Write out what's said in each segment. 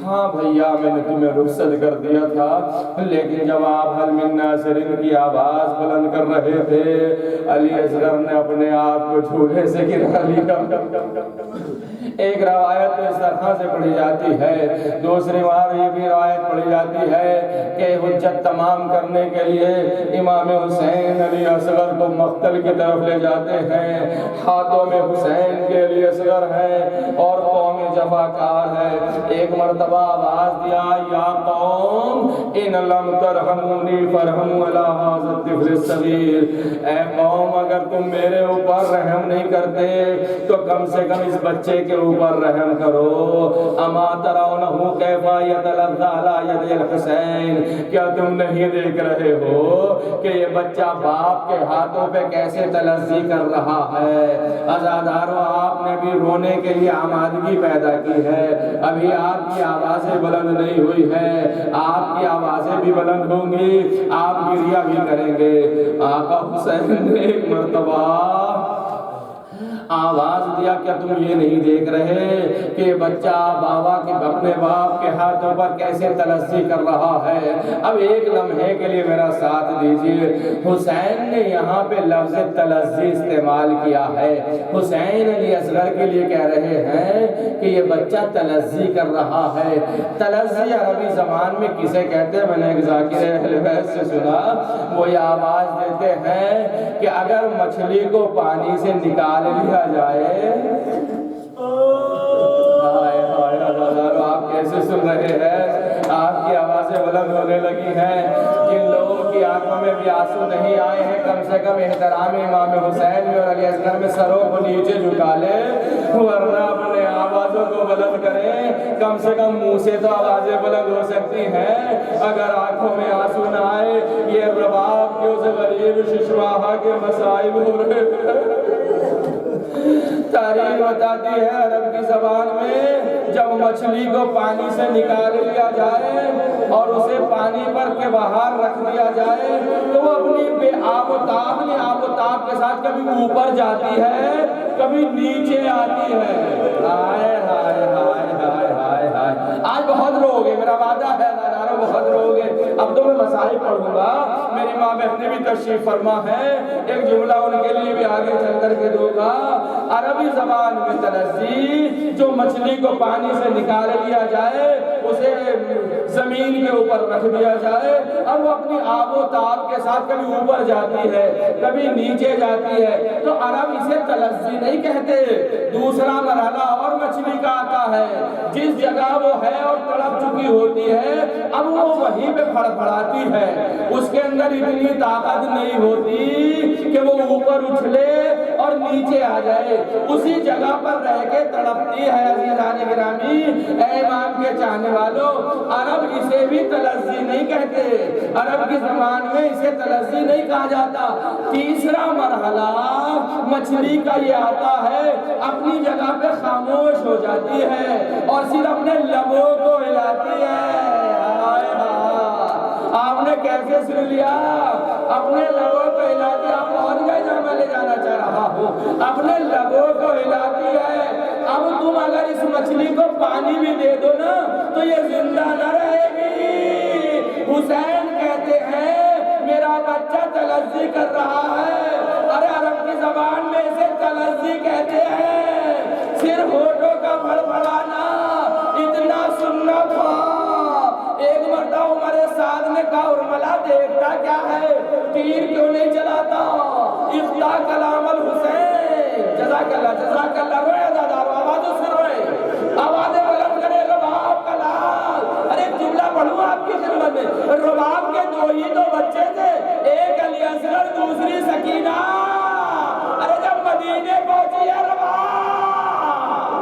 ہاں بھیا میں نے تمہیں رخصت کر دیا تھا، لیکن جب آپ حل من ناصرین کی آواز بلند کر رہے تھے علی اصغر نے اپنے آپ کو جھولے سے گرا لیا۔ ایک روایت تو اس طرح سے پڑھی جاتی ہے، دوسری بار یہ بھی روایت پڑھی جاتی ہے کہ حجت تمام کرنے کے لیے امام حسین علی اصغر کو مقتل کی طرف لے جاتے ہیں، ہاتھوں میں حسین کے علی اصغر ہے اور قوم جفاکار ہے۔ ایک مرتبہ آواز دیا یا قوم ان لم ترحمونی فرحموا علی ھذا الطفل الصغیر، اے قوم اگر تم میرے اوپر رحم نہیں کرتے تو کم سے کم اس بچے کے اوپر رحم کرو۔ اما ترونہ کیف یتلذذ علی ید الحسین، کیا تم نہیں دیکھ رہے ہو کہ یہ بچہ باپ کے ہاتھوں پہ کیسے تلذی کر رہا ہے؟ عزادارو آپ نے بھی رونے کے لیے آمادگی پیدا کی ہے، ابھی آپ کی آوازیں بلند نہیں ہوئی ہے، آپ کی آوازیں بھی بلند ہوں گی، آپ گریہ بھی کریں گے۔ آقا حسین نے ایک مرتبہ آواز دیا کیا تم یہ نہیں دیکھ رہے کہ بچہ بابا کے اپنے باپ کے ہاتھوں پر کیسے تلذی کر رہا ہے؟ اب ایک لمحے کے لیے میرا ساتھ دیجئے، حسین نے یہاں پہ لفظ تلذی استعمال کیا ہے۔ حسین علی اصغر کے لیے کہہ رہے ہیں کہ یہ بچہ تلذی کر رہا ہے۔ تلذی عربی زبان میں کسے کہتے ہیں؟ میں نے ایک ذاکر اہل بیت سے سنا، وہ یہ آواز دیتے ہیں کہ اگر مچھلی کو پانی سے نکال لیا جائے، آپ کیسے سن رہے ہیں؟ آپ کی آوازیں بلند ہونے لگی ہیں۔ جن لوگوں کی آنکھوں میں بھی آنسو نہیں آئے ہیں کم سے کم احترام امام حسین میں اور علی اصغر میں سروں کو نیچے جھکا لے، ورنہ اپنے آوازوں کو بلند کریں، کم سے کم منہ سے تو آوازیں بلند ہو سکتی ہیں۔ اگر آنکھوں میں آنسو نہ آئے، یہ رباب کے اس غریب ششواہا کے مسائب ہو رہے ہیں۔ تاریخ بتاتی ہے عرب کی زبان میں جب مچھلی کو پانی سے نکال لیا جائے اور اسے پانی پر کے باہر رکھ دیا جائے تو وہ اپنی بے آب و تاب کے ساتھ کبھی اوپر جاتی ہے کبھی نیچے آتی ہے۔ ہائے ہائے ہائے ہائے ہائے ہائے، آج بہت روگے، میرا وعدہ ہے نادارو بہت روگے۔ اب تو میں مسائل پڑھوں گا، میری ماں بہنیں بھی تشریف فرما ہے، ایک جملہ ان کے لیے بھی آگے چل کر کے دوں گا۔ عربی زبان میں تلذی جو مچھلی کو پانی سے نکال لیا جائے، اسے زمین کے اوپر رکھ دیا جائے اور وہ اپنی آب و تاب کے ساتھ کبھی اوپر جاتی ہے کبھی نیچے جاتی ہے، تو عرب اسے تلذی نہیں کہتے۔ دوسرا مرحلہ اور مچھلی کا آتا ہے، جس جگہ وہ ہے اور تڑپ چکی ہوتی ہے اب وہ وہیں پہ پھڑپھڑاتی ہے، اس کے اندر اتنی طاقت نہیں ہوتی کہ وہ اوپر اچھلے اور نیچے آ جائے، اسی جگہ پر رہ کے تڑپتی ہے۔ عزیزان گرامی، اے امام کے چاہنے والوں، عرب اسے بھی تلذی نہیں کہتے، عرب کی زبان میں اسے تلذی نہیں کہا جاتا۔ تیسرا مرحلہ مچھلی کا یہ آتا ہے، اپنی جگہ پہ خاموش ہو جاتی ہے اور صرف اپنے لبوں کو ہلاتی ہے۔ آپ نے کیسے سن لیا؟ اپنے لبوں کو ہلاتی ہے۔ آپ پہنچ گئے جہاں میں لے جانا چاہ رہا ہوں، اپنے لبوں کو ہلاتی ہے۔ اب تم اگر اس مچھلی کو پانی بھی دے دو نا تو یہ زندہ نہ رہے گی۔ حسین کہتے ہیں میرا بچہ تلذی کر رہا ہے، ارے عرب کی زبان میں اسے تلذی کہتے ہیں، صرف ہونٹوں کا پھڑپھڑانا اتنا سننا تھا۔ ایک مرتبہ عمر سعد نے کہا ارملہ دیکھتا کیا ہے، تیر کیوں نہیں چلاتا؟ افتاء کلام الحسین، جزاک اللہ روئے دادارو، آوازوں سے روئے، آوازیں بلند کرے، رباب کا لال۔ ارے ایک جملہ پڑھوں آپ کی خدمت میں، رباب کے دو ہی تو بچے تھے، ایک علی اصغر دوسری سکینہ، ارے جب مدینے پہنچی ہے رباب،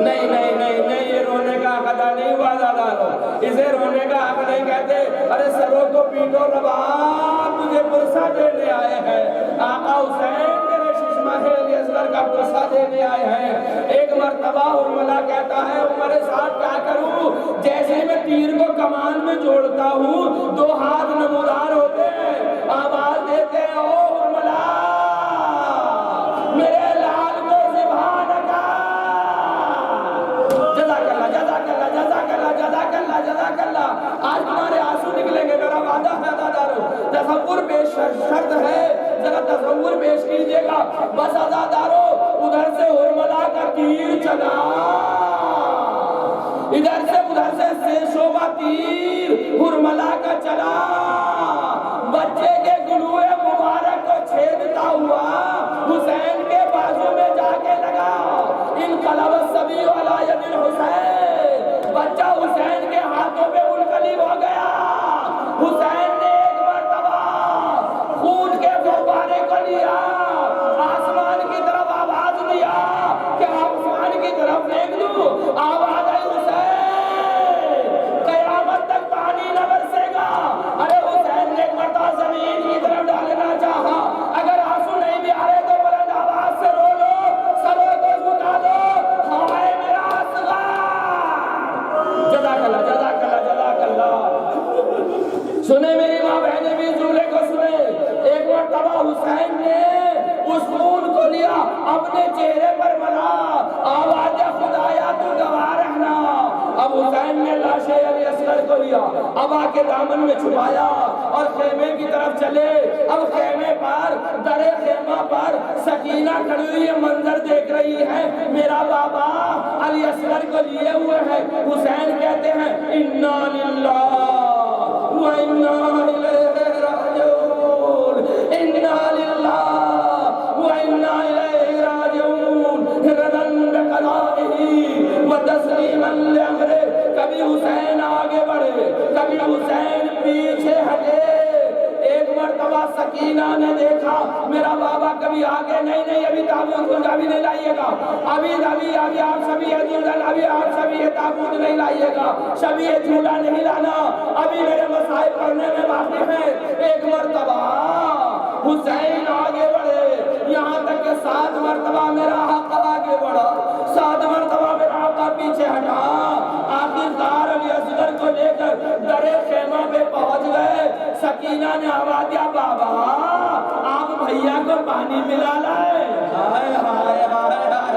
نہیں نہیں نہیں نہیں، یہ رونے کا حق نہیں ہوا دادارو، اسے رونے کا حق نہیں کہتے۔ ارے سروں کو پیٹو رباب، تجھے پرسہ دینے آئے ہیں، آقا حسین تیرے ششمہ علی اصغر کا پرسہ دینے آئے ہیں۔ ایک مرتبہ ارملہ کہتا ہے عمر سعد کیا کروں، جیسے میں تیر کو کمان میں جوڑتا ہوں دو ہاتھ نمودار ہوتے ہیں، آواز دیتے ہیں او ارملہ میرے لال کو ذبح نہ کر۔ جزاک اللہ بس عزادارو ادھر سے ہرملا کا تیر چلا، ادھر سے شوبہ تیر ہرملا کا چلا، بچے کے گلوئے مبارک کو چھیدتا ہوا حسین کے بازو میں جا کے لگا۔ انقلب الصبی علی ید الحسین، بچہ حسین کے ہاتھوں پہ منقلب ہو گیا۔ حسین نے ایک مرتبہ خون کے فوارے کو لیا، آسمان کی طرف آواز دیا کہ آسمان کی طرف پھینک دوں، آواز آئی حسین قیامت تک پانی نہ برسے گا۔ ارے حسین نے ایک مرتبہ زمین کی طرف ڈالنا چاہا، اگر آنسو نہیں بھی آ رہے تو بلند آواز سے رو لو، سروں کو جھکا دو، ہائے میرا اصغر۔ جزاک اللہ جزاک اللہ جزاک اللہ۔ سنیں میری ماں بہنیں بھی جملے کو سنیں، ایک مرتبہ حسین نے اس خون کو لیا، اپنے چہرے پر ملا، آواز خدایا تو گواہ رہنا۔ اب حسین نے لاش علی اصغر کو لیا، ابا کے دامن میں چھپایا اور خیمے کی طرف چلے۔ اب خیمے پر در خیمہ پر سکینہ کھڑی ہوئی یہ منظر دیکھ رہی ہے، میرا بابا علی اصغر کو لیے ہوئے ہے۔ حسین کہتے ہیں انا للہ وَإِنَّا إِلَيْهِ رَاجِعُونَ، اِنَّا لِلَّهِ وَإِنَّا إِلَيْهِ رَاجِعُونَ، رَضًا بِقَضَائِهِ وَتَسْلِيمًا لِأَمْرِهِ۔ کبھی حسین آگے بڑھے، کبھی حسین پیچھے ہٹے۔ ایک مرتبہ سکینہ نے دیکھا میرا بابا کبھی آگے نہیں ابھی تابوت ابھی نہیں لائیے گا، ابھی آپ سبھی ابھی آپ سبھی یہ تابوت نہیں لائیے گا، سبھی یہ جھولا نہیں لانا، ابھی میرے مسائل پڑھنے میں باقی ہیں۔ ایک مرتبہ حسین آگے بڑھے، یہاں تک کہ 7 مرتبہ میرا آقا آگے بڑھا، 7 مرتبہ میرا آقا پیچھے ہٹا، آخرکار علی اصغر کو لے کر در خیمہ پہ پہنچ گئے۔ سکینہ نے آواز دیا بابا آپ بھیا کو پانی پلا لائے، ہائے ہائے ہائے ہائے،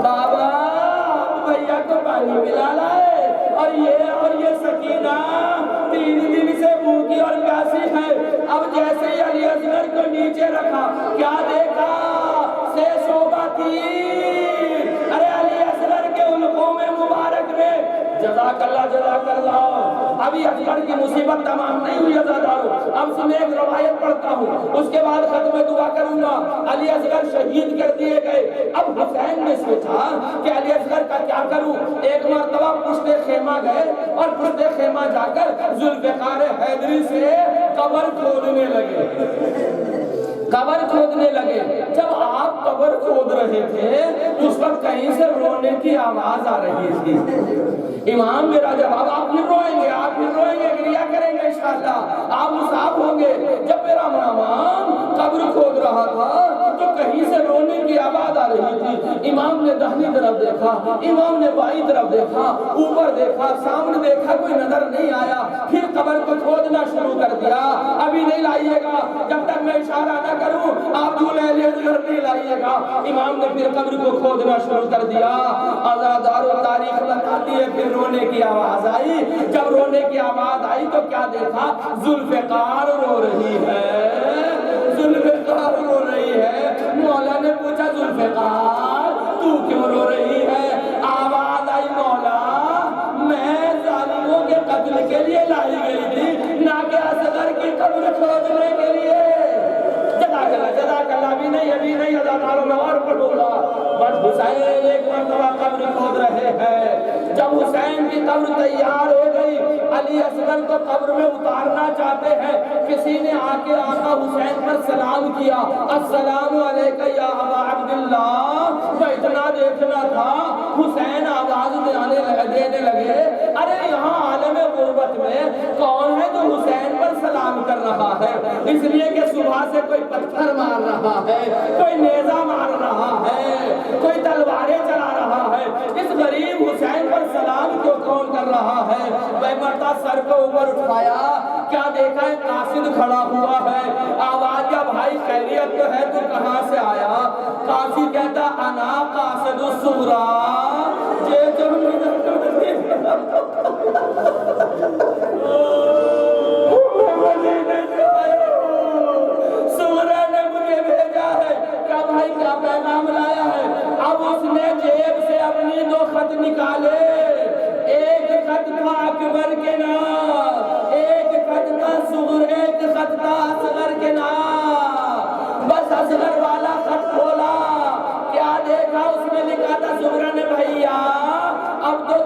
بابا آپ بھیا کو پانی پلا لائے۔ اور یہ سکینہ 3 دن سے بھوکی اور پیاسی ہے۔ اب جیسے ہی علی اصغر کو نیچے رکھا، کیا دیکھا؟ سے شوبہ تیر، ارے علی اصغر کے علقوم مبارک میں، جزاک اللہ جزاک اللہ۔ ابھی اصغر کی مصیبت تمام نہیں ہوئی عزادارو، اب سنیں ایک روایت پڑھتا ہوں، اس کے بعد ختم دعا کروں گا۔ علی اصغر شہید کر دیے گئے۔ اب حسین نے سوچا کہ علی اصغر کا کیا کروں؟ ایک مرتبہ پشت خیمہ گئے اور پشت خیمہ جا کر ذوالفقار حیدری سے قبر کھودنے لگے۔ جب آپ قبر کھود رہے تھے اس وقت کہیں سے رونے کی آواز آ رہی تھی۔ امام میرا جواب آپ پھر روئیں گے گریہ کریں گے انشاءاللہ، آپ مصاب ہوں گے۔ جب میرا مامان قبر کھود رہا تھا تو کہیں سے رونے کی آواز آ رہی تھی۔ امام نے دہنی طرف دیکھا، امام نے بائیں طرف دیکھا، اوپر دیکھا، سامنے دیکھا، کوئی نظر نہیں آیا۔ پھر قبر کو کھودنا شروع کر دیا، ابھی نہیں لائیے گا جب تک میں اشارہ نہ کروں، آپ جھولے لے کر نہیں لائیے گا۔ امام نے پھر قبر کو کھودنا شروع کر دیا۔ عزادارو تاریخ بتاتی ہے پھر رونے کی آواز آئی۔ جب رونے کی آواز آئی تو کیا دیکھا؟ ذوالفقار رو رہی ہے، ذوالفقار رو رہی ہے۔ مولا نے پوچھا ذوالفقار تو کیوں رو رہی ہے؟ آواز آئی مولا میں ظالموں کے قتل کے لیے لائی گئی تھی، نہ کہ اصغر کی قبر کھودنے کے لیے۔ جزاک اللہ ابھی نہیں عزادارو میں اور پڑھوں گا۔ بس حسین ایک مرتبہ قبر کھود رہے ہیں۔ جب حسین کی قبر تیار ہو گئی، علی اصغر کو قبر میں اتارنا چاہتے ہیں، کسی نے آ کے آقا حسین پر سلام کیا، السلام علیکہ یا ابا عبداللہ۔ وہ اتنا دیکھنا تھا، حسین آواز دینے لگے، ارے یہاں عالم غربت میں کون ہے جو حسین پر سلام کر رہا ہے؟ اس لیے کہ صبح سے کوئی پتھر مار رہا ہے، کوئی نیزہ مار رہا ہے، کوئی تلواریں چلا رہا ہے، اس غریب حسین پر سلام کیوں کون کر رہا ہے؟ بے مرتا سر کو اوپر اٹھایا، کیا دیکھا ہے قاصد کھڑا ہوا ہے۔ آواز یا بھائی خیریت تو ہے، تو کہاں سے آیا؟ قاصد کہتا انا قاصد الصغریٰ،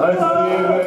Let's